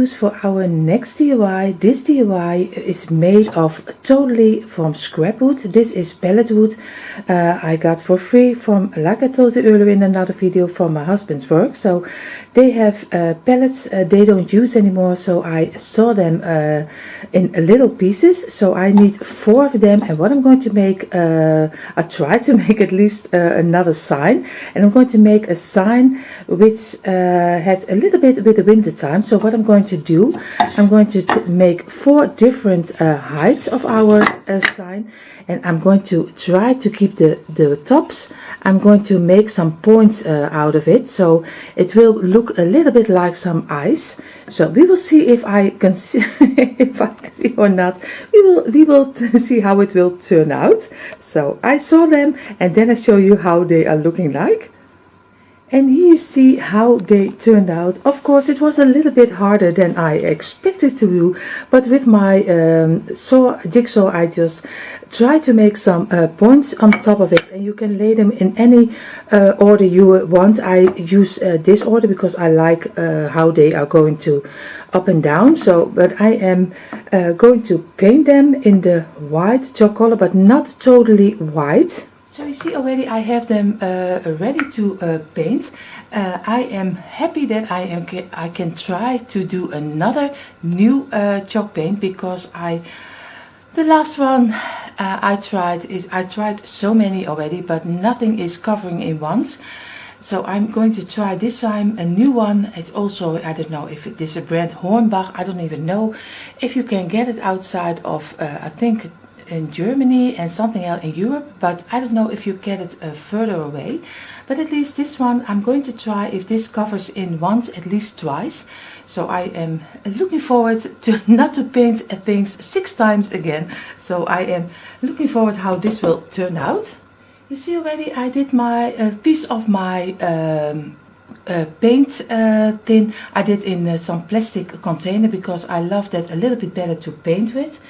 use for our next DIY. This DIY is made of totally from scrap wood. This is pallet wood I got for free from, like I told you earlier in another video, from my husband's work. So they have pallets they don't use anymore, so I saw them in little pieces. So I need 4 of them, and what I'm going to make, I try to make at least another sign, and I'm going to make a sign which had a little bit with the winter time. So what I'm going to do, I'm going to make 4 different heights of our sign, and I'm going to try to keep the tops. I'm going to make some points out of it, so it will look a little bit like some ice. So we will see if I can see, if I can see or not. We will see how it will turn out. So I saw them, and then I show you how they are looking like. And here you see how they turned out. Of course, it was a little bit harder than I expected to do, but with my jigsaw, I just try to make some points on top of it, and you can lay them in any order you want. I use this order because I like how they are going to up and down. So, but I am going to paint them in the white chalk color, but not totally white. So you see already I have them ready to paint. I am happy that I can try to do another new chalk paint, because the last one I tried so many already, but nothing is covering in once. So I'm going to try this time a new one. It's also, I don't know if it is a brand Hornbach. I don't even know if you can get it outside of I think in Germany and something else in Europe, but I don't know if you get it further away. But at least this one I'm going to try if this covers in once, at least twice. So I am looking forward to not to paint things 6 times again. So I am looking forward how this will turn out. You see already I did my piece of my paint tin. I did in some plastic container because I love that a little bit better to paint with.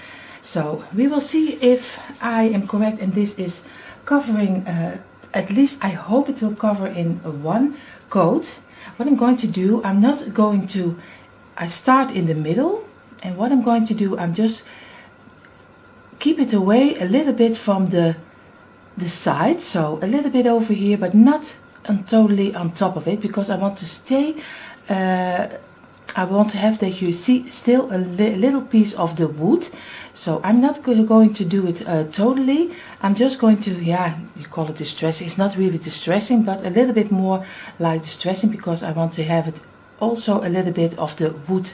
So we will see if I am correct, and this is covering, at least I hope it will cover in one coat. What I'm going to do, I start in the middle, and what I'm going to do, I'm just keep it away a little bit from the side, so a little bit over here, but not totally on top of it, because I want to stay, I want to have that you see still a little piece of the wood. So I'm not going to do it totally. I'm just going to, yeah, you call it distressing. It's not really distressing, but a little bit more like distressing, because I want to have it also a little bit of the wood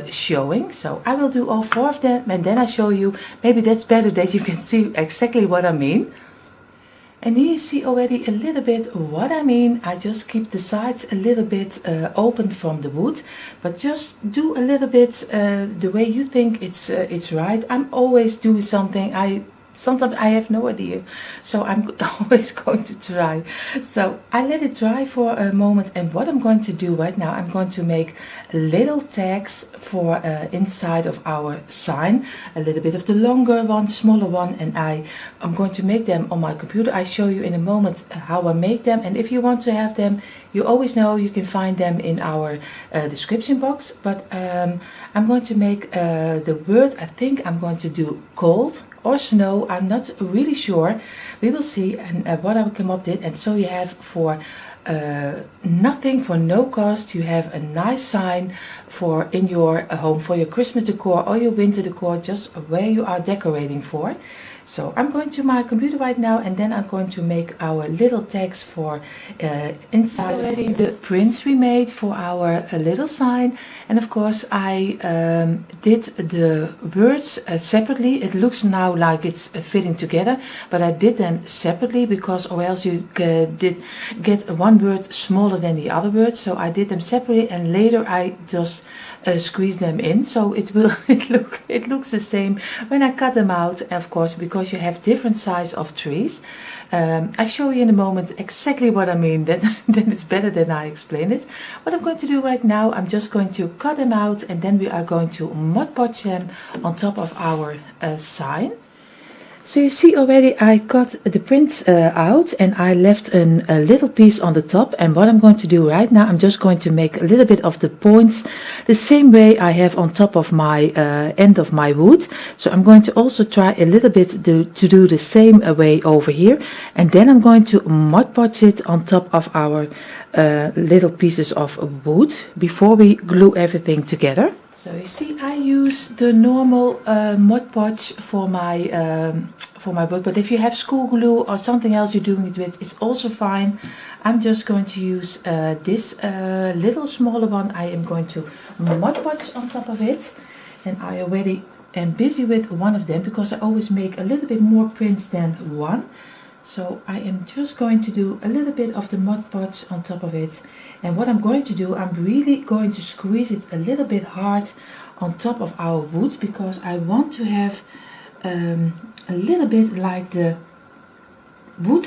showing. So I will do all 4 of them, and then I show you. Maybe that's better that you can see exactly what I mean. And here you see already a little bit what I mean. I just keep the sides a little bit open from the wood, but just do a little bit the way you think it's right. I'm always doing something. Sometimes I have no idea, so I'm always going to try. So I let it dry for a moment, and what I'm going to do right now, I'm going to make little tags for inside of our sign, a little bit of the longer one, smaller one, and I'm going to make them on my computer. I show you in a moment how I make them, and if you want to have them, you always know you can find them in our description box. But I'm going to make the word, I think I'm going to do cold or snow, I'm not really sure. We will see, and what I will come up with. And so you have for nothing, for no cost, you have a nice sign for in your home, for your Christmas decor or your winter decor, just where you are decorating for. So I'm going to my computer right now, and then I'm going to make our little tags for inside already the prints we made for our little sign. And of course I did the words separately. It looks now like it's fitting together, but I did them separately, because or else you did get one word smaller than the other word. So I did them separately, and later I just squeeze them in, so it looks the same when I cut them out. Of course, because you have different size of trees. I show you in a moment exactly what I mean. Then it's better than I explain it. What I'm going to do right now, I'm just going to cut them out, and then we are going to Mod Podge them on top of our sign. So you see already I got the print out and I left a little piece on the top, and what I'm going to do right now, I'm just going to make a little bit of the points the same way I have on top of my end of my wood. So I'm going to also try a little bit to do the same way over here, and then I'm going to Mod Podge it on top of our little pieces of wood before we glue everything together. So you see I use the normal Mod Podge for my work, but if you have school glue or something else you're doing it with, it's also fine. I'm just going to use this little smaller one. I am going to Mod Podge on top of it, and I already am busy with one of them because I always make a little bit more prints than one. So I am just going to do a little bit of the Mod Podge on top of it, and what I'm going to do, I'm really going to squeeze it a little bit hard on top of our wood, because I want to have a little bit like the wood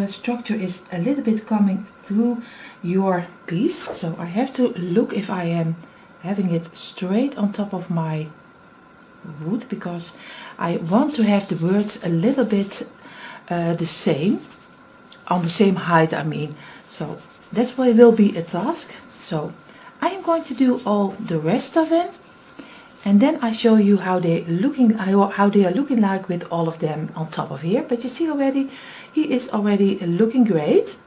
structure is a little bit coming through your piece. So I have to look if I am having it straight on top of my wood, because I want to have the words a little bit the same, on the same height I mean. So that's why it will be a task. So I am going to do all the rest of them, and then I show you how they are looking like with all of them on top of here. But you see already he is already looking great.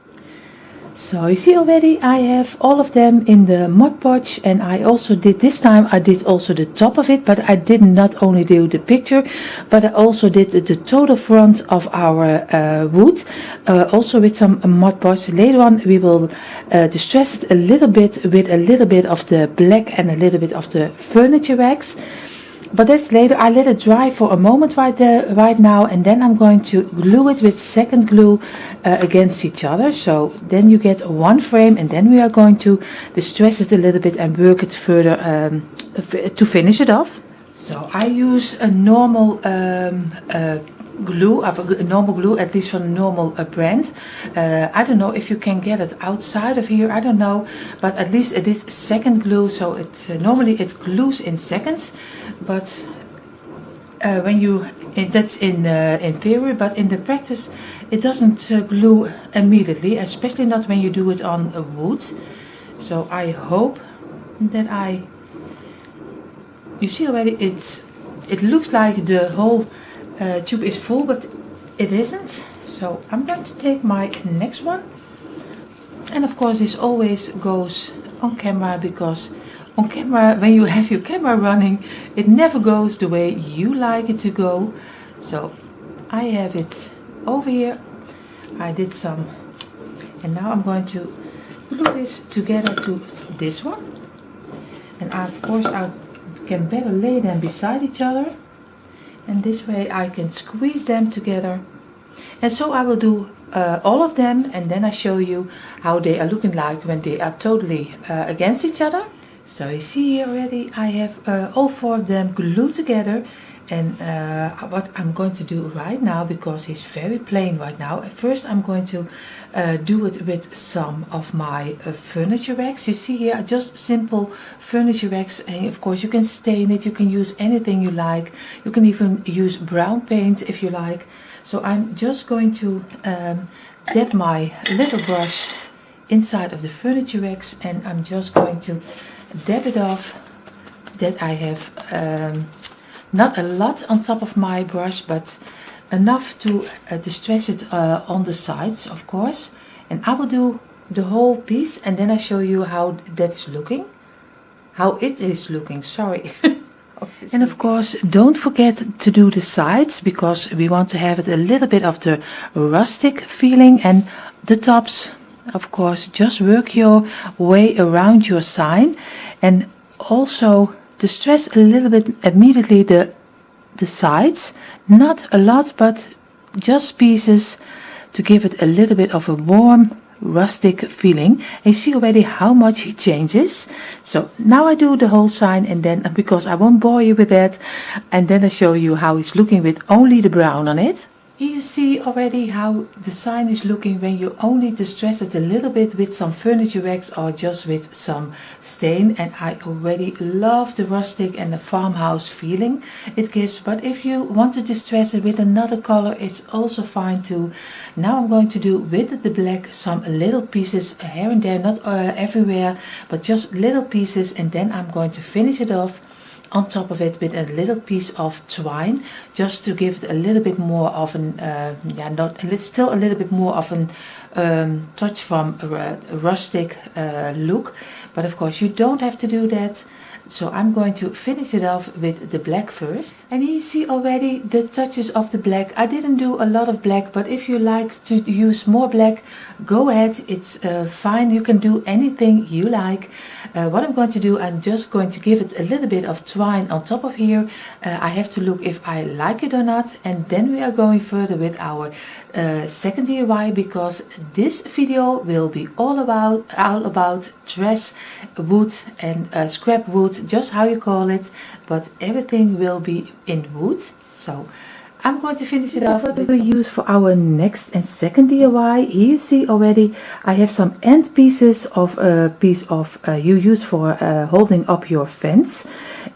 So you see already I have all of them in the Mod Podge, and I also did this time, I did also the top of it, but I did not only do the picture, but I also did the total front of our wood, also with some Mod Podge. Later on we will distress it a little bit with a little bit of the black and a little bit of the furniture wax. But that's later. I let it dry for a moment right now, and then I'm going to glue it with second glue against each other. So then you get one frame, and then we are going to distress it a little bit and work it further to finish it off. So I use a normal glue, at least from a normal brand. I don't know if you can get it outside of here, I don't know, but at least it is second glue, so it normally it glues in seconds, but that's in theory, but in the practice it doesn't glue immediately, especially not when you do it on wood. So I hope that you see already it looks like the whole tube is full, but it isn't. So I'm going to take my next one, and of course this always goes on camera, because on camera, when you have your camera running, it never goes the way you like it to go. So I have it over here, I did some, and now I'm going to glue this together to this one, and of course I can better lay them beside each other, and this way I can squeeze them together. And so I will do all of them, and then I show you how they are looking like when they are totally against each other. So you see here already I have all four of them glued together, and what I'm going to do right now, because he's very plain right now, at first I'm going to do it with some of my furniture wax. You see here just simple furniture wax, and of course you can stain it, you can use anything you like, you can even use brown paint if you like. So I'm just going to dip my little brush inside of the furniture wax, and I'm just going to dab it off, that I have not a lot on top of my brush, but enough to distress it on the sides, of course. And I will do the whole piece, and then I show you how that's looking, how it is looking, sorry. And of course don't forget to do the sides, because we want to have it a little bit of the rustic feeling, and the tops, of course, just work your way around your sign, and also distress a little bit immediately the sides, not a lot, but just pieces to give it a little bit of a warm rustic feeling. And you see already how much he changes. So now I do the whole sign, and then, because I won't bore you with that, and then I show you how it's looking with only the brown on it. Here you see already how the sign is looking when you only distress it a little bit with some furniture wax or just with some stain, and I already love the rustic and the farmhouse feeling it gives. But if you want to distress it with another color, it's also fine too. Now I'm going to do with the black some little pieces here and there, not everywhere, but just little pieces, and then I'm going to finish it off on top of it with a little piece of twine, just to give it a little bit more of an still a little bit more of an touch from a rustic look, but of course you don't have to do that. So I'm going to finish it off with the black first. And here you see already the touches of the black. I didn't do a lot of black, but if you like to use more black, go ahead. It's fine. You can do anything you like. What I'm going to do, I'm just going to give it a little bit of twine on top of here. I have to look if I like it or not. And then we are going further with our second DIY, because this video will be all about dress wood and scrap wood, just how you call it, but everything will be in wood. So I'm going to finish it off. What we will use for our next and second DIY. Here you see already I have some end pieces of a piece of you use for holding up your fence,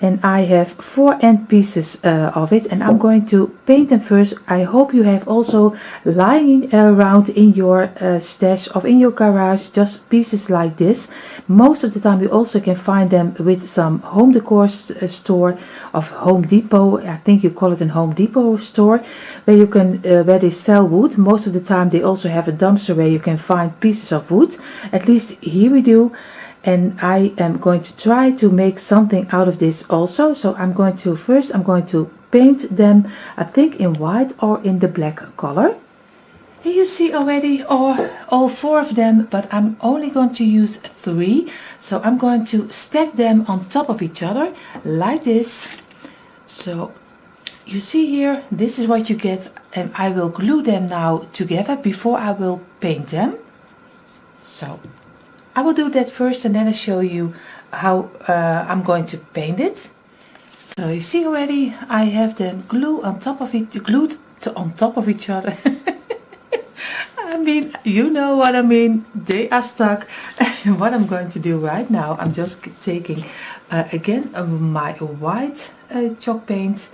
and I have 4 end pieces of it, and I'm going to paint them first. I hope you have also lying around in your stash or in your garage just pieces like this. Most of the time you also can find them with some home decor store of Home Depot. I think you call it a Home Depot store, where you can where they sell wood. Most of the time they also have a dumpster where you can find pieces of wood. At least here we do. And I am going to try to make something out of this also. So I'm going to paint them, I think in white or in the black color. Here you see already all 4 of them, but I'm only going to use 3. So I'm going to stack them on top of each other like this. So you see here, this is what you get, and I will glue them now together before I will paint them. So I will do that first, and then I'll show you how I'm going to paint it. So you see already I have them glued on top of each other. I mean, you know what I mean. They are stuck. What I'm going to do right now, I'm just taking again my white chalk paint,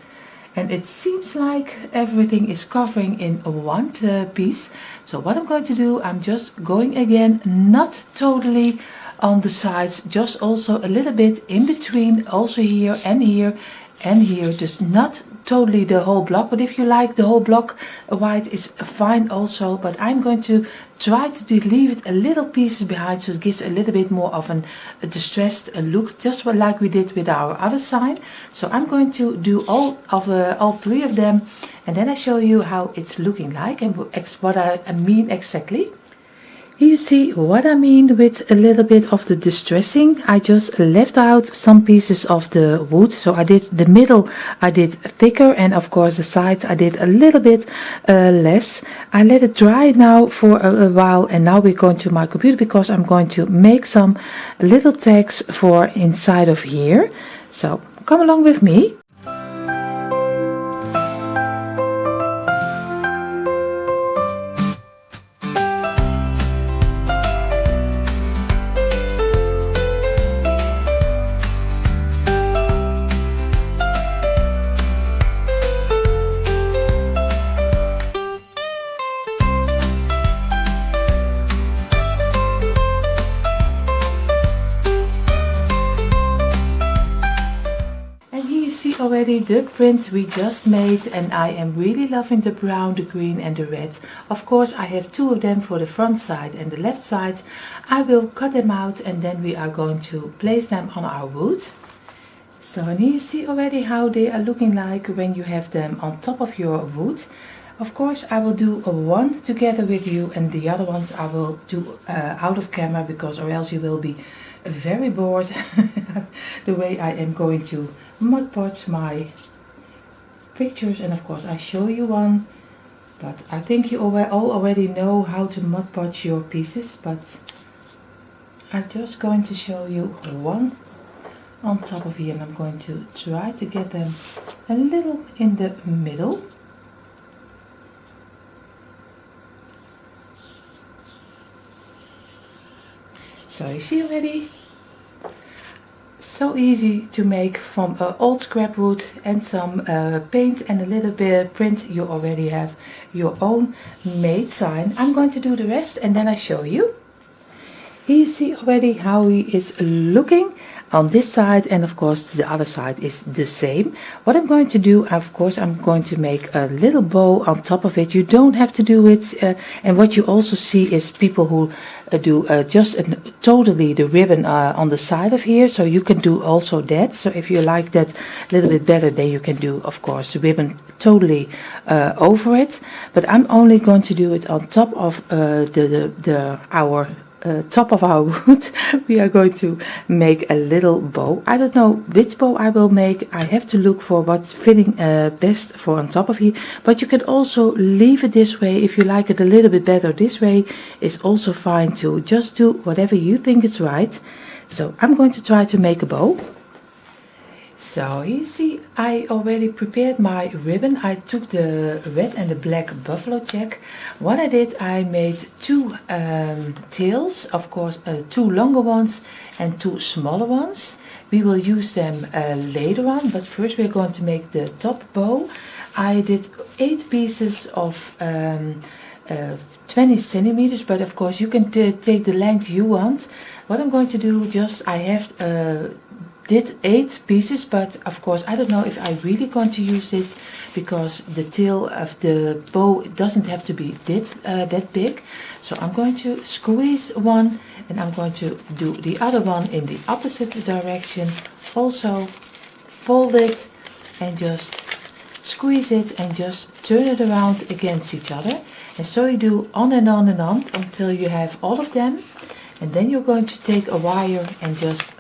and it seems like everything is covering in one piece. So what I'm going to do, I'm just going again, not totally on the sides, just also a little bit in between, also here and here and here, just not totally the whole block. But if you like the whole block white is fine also, but I'm going to try to leave it a little pieces behind, so it gives a little bit more of a distressed look, just like we did with our other sign. So I'm going to do all 3 of them, and then I show you how it's looking like and what I mean exactly. Here you see what I mean with a little bit of the distressing. I just left out some pieces of the wood. So I did the middle, I did thicker, and of course the sides I did a little bit less. I let it dry now for a while, and now we're going to my computer because I'm going to make some little tags for inside of here. So come along with me. Already the print we just made, and I am really loving the brown, the green and the red. Of course I have 2 of them for the front side and the left side. I will cut them out, and then we are going to place them on our wood. So, and here you see already how they are looking like when you have them on top of your wood. Of course I will do one together with you, and the other ones I will do out of camera, because or else you will be very bored the way I am going to Mod Podge my pictures. And of course I show you one, but I think you all already know how to Mod Podge your pieces, but I'm just going to show you one on top of here, and I'm going to try to get them a little in the middle. So you see already, so easy to make from old scrap wood and some paint and a little bit print. You already have your own made sign. I'm going to do the rest and then I show you. Here you see already how he is looking on this side, and of course the other side is the same. What I'm going to do, of course, I'm going to make a little bow on top of it. You don't have to do it, and what you also see is people who do just totally the ribbon on the side of here, so you can do also that. So if you like that a little bit better, then you can do, of course, the ribbon totally over it. But I'm only going to do it on top of our top of our wood. We are going to make a little bow. I don't know which bow I will make. I have to look for what's fitting best for on top of here, but you can also leave it this way. If you like it a little bit better this way, it's also fine too. Just do whatever you think is right. So I'm going to try to make a bow. So you see, I already prepared my ribbon. I took the red and the black buffalo check. What I did, I made two tails, of course, two longer ones and two smaller ones. We will use them later on, but first we're going to make the top bow. I did 8 pieces of 20 centimeters, but of course you can take the length you want. What I'm going to do, just I have did 8 pieces, but of course I don't know if I really going to use this, because the tail of the bow doesn't have to be that big. So I'm going to squeeze one and I'm going to do the other one in the opposite direction. Also fold it and just squeeze it and just turn it around against each other. And so you do on and on and on until you have all of them. And then you're going to take a wire and just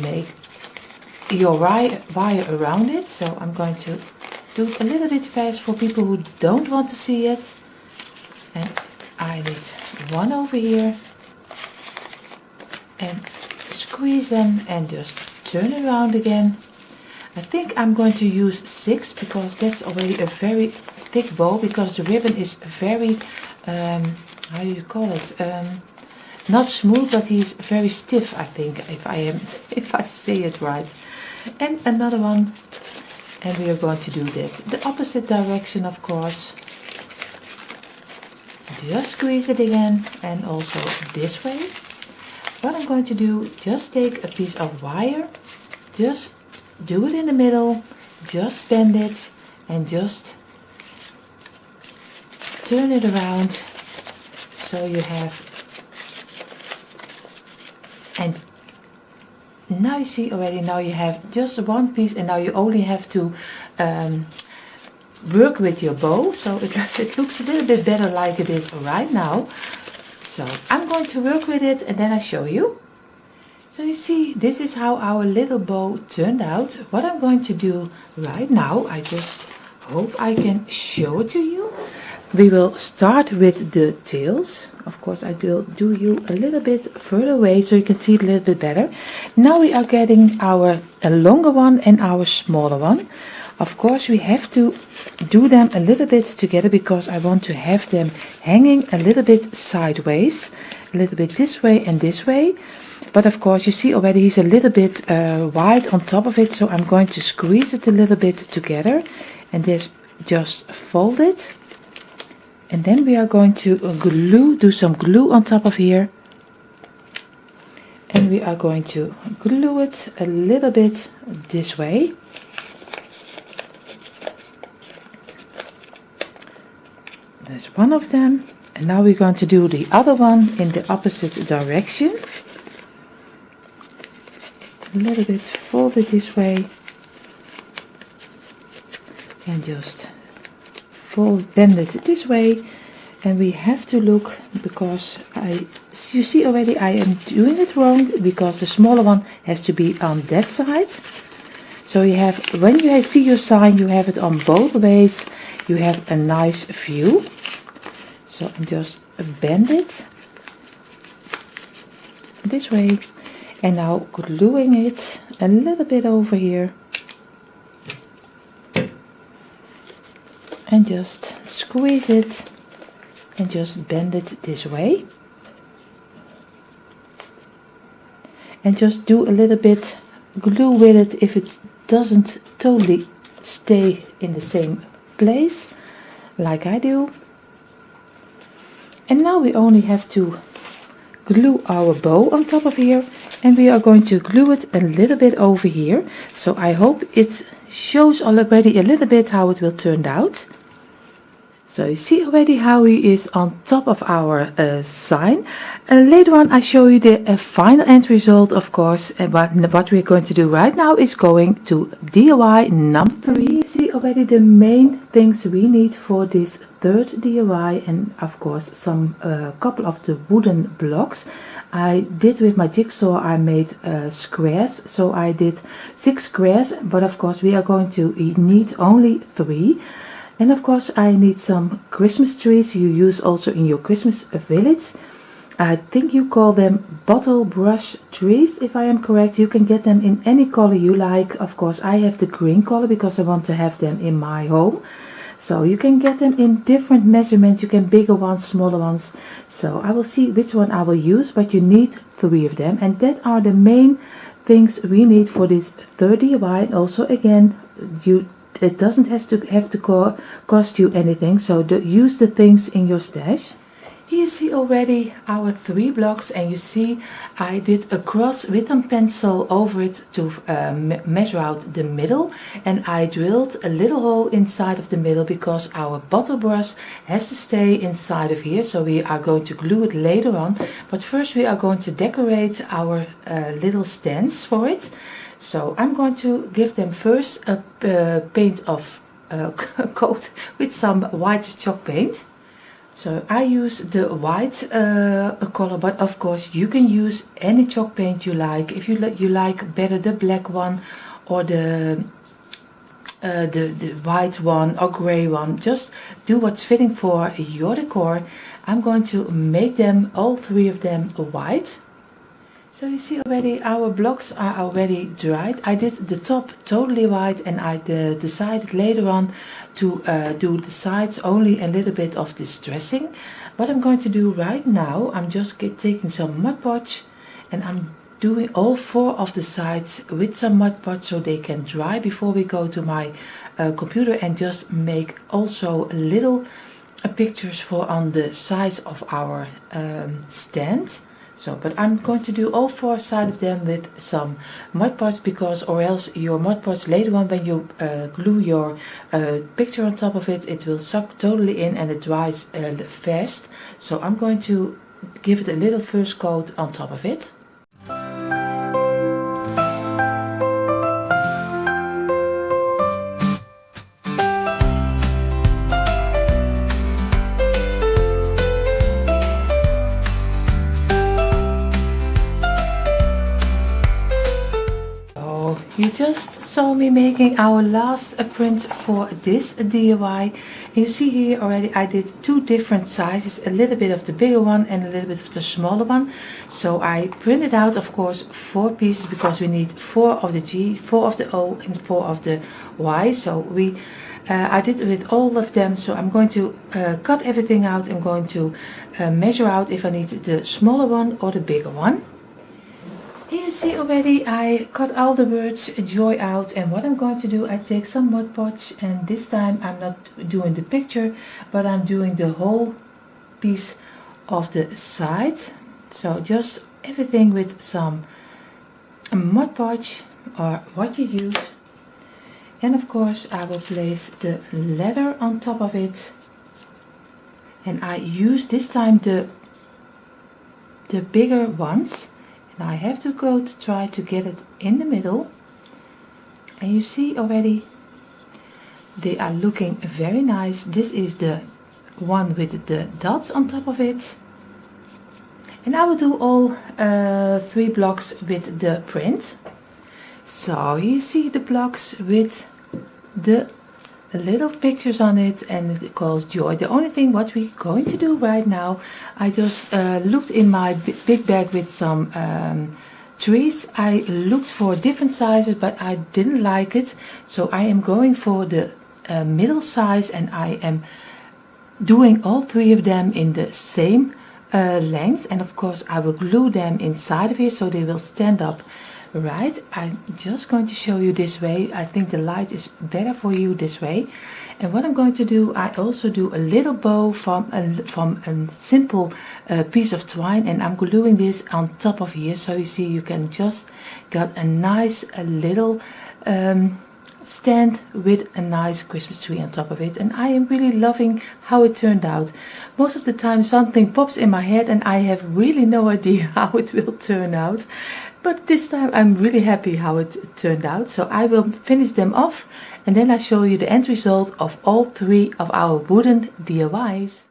make your wire around it. So I'm going to do it a little bit fast for people who don't want to see it. And I need one over here and squeeze them and just turn it around again. I think I'm going to use 6 because that's already a very thick bow, because the ribbon is very how do you call it, not smooth, but he's very stiff, I think, if I say it right. And another one, and we are going to do that the opposite direction, of course. Just squeeze it again, and also this way. What I'm going to do, just take a piece of wire, just do it in the middle, just bend it and just turn it around, so you have. And now you see already, now you have just one piece, and now you only have to work with your bow, so it looks a little bit better like it is right now. So I'm going to work with it and then I show you. So you see, this is how our little bow turned out. What I'm going to do right now, I just hope I can show it to you. We will start with the tails. Of course, I will do you a little bit further away so you can see it a little bit better. Now we are getting our longer one and our smaller one. Of course, we have to do them a little bit together, because I want to have them hanging a little bit sideways, a little bit this way and this way. But of course, you see already he's a little bit wide on top of it, so I'm going to squeeze it a little bit together and just fold it. And then we are going to do some glue on top of here. And we are going to glue it a little bit this way. There's one of them. And now we're going to do the other one in the opposite direction. A little bit fold it this way. And just bend it this way, and we have to look, because you see already I am doing it wrong, because the smaller one has to be on that side. So you have, when you see your sign, you have it on both ways, you have a nice view. So just bend it this way, and now gluing it a little bit over here. And just squeeze it and just bend it this way. and just do a little bit glue with it if it doesn't totally stay in the same place like I do. And now we only have to glue our bow on top of here, and we are going to glue it a little bit over here. So I hope it shows already a little bit how it will turn out. So you see already how he is on top of our sign. Later on I show you the final end result, of course. But what we're going to do right now is going to DIY number 3. You see already the main things we need for this third DIY, and of course some couple of the wooden blocks. I did with my jigsaw, I made squares, so I did 6 squares, but of course we are going to need only 3. And of course I need some Christmas trees you use also in your Christmas village. I think you call them bottle brush trees, if I am correct. You can get them in any color you like. Of course I have the green color because I want to have them in my home. So you can get them in different measurements. You can bigger ones, smaller ones. So I will see which one I will use, but you need 3 of them. And that are the main things we need for this third DIY. And also again, it doesn't have to cost you anything, so use the things in your stash. Here you see already our 3 blocks, and you see I did a cross with a pencil over it to measure out the middle, and I drilled a little hole inside of the middle because our bottle brush has to stay inside of here. So we are going to glue it later on, but first we are going to decorate our little stands for it. So I'm going to give them first a paint of coat with some white chalk paint. So I use the white color, but of course you can use any chalk paint you like. If you like better the black one or the white one or gray one, just do what's fitting for your decor. I'm going to make them, all 3 of them, white. So you see already our blocks are already dried. I did the top totally white, and I decided later on to do the sides only a little bit of this dressing. What I'm going to do right now, I'm just taking some Mod Podge, and I'm doing all 4 of the sides with some Mod Podge so they can dry before we go to my computer and just make also little pictures for on the sides of our stand. So, but I'm going to do all 4 sides of them with some Mod Podge, because or else your Mod Podge later on when you glue your picture on top of it, it will suck totally in and it dries fast. So I'm going to give it a little first coat on top of it. You just saw me making our last print for this DIY. And you see here already I did 2 different sizes, a little bit of the bigger one and a little bit of the smaller one. So I printed out, of course, 4 pieces because we need 4 of the G, 4 of the O and 4 of the Y. So I did it with all of them. So I'm going to cut everything out. I'm going to measure out if I need the smaller one or the bigger one. Here you see already I cut all the words joy out, and what I'm going to do, I take some Mod Podge, and this time I'm not doing the picture but I'm doing the whole piece of the side. So just everything with some Mod Podge or what you use, and of course I will place the letter on top of it, and I use this time the bigger ones. Now I have to go to try to get it in the middle, and you see already they are looking very nice. This is the one with the dots on top of it, and I will do all 3 blocks with the print. So you see the blocks with the little pictures on it, and it calls joy. The only thing what we're going to do right now, I just looked in my big bag with some trees. I looked for different sizes but I didn't like it, so I am going for the middle size, and I am doing all 3 of them in the same length, and of course I will glue them inside of here so they will stand up right. I'm just going to show you this way. I think the light is better for you this way. And what I'm going to do, I also do a little bow from a simple piece of twine, and I'm gluing this on top of here, so you see you can just got a nice little stand with a nice Christmas tree on top of it. And I am really loving how it turned out. Most of the time something pops in my head and I have really no idea how it will turn out, but this time I'm really happy how it turned out. So I will finish them off and then I show you the end result of all 3 of our wooden DIYs.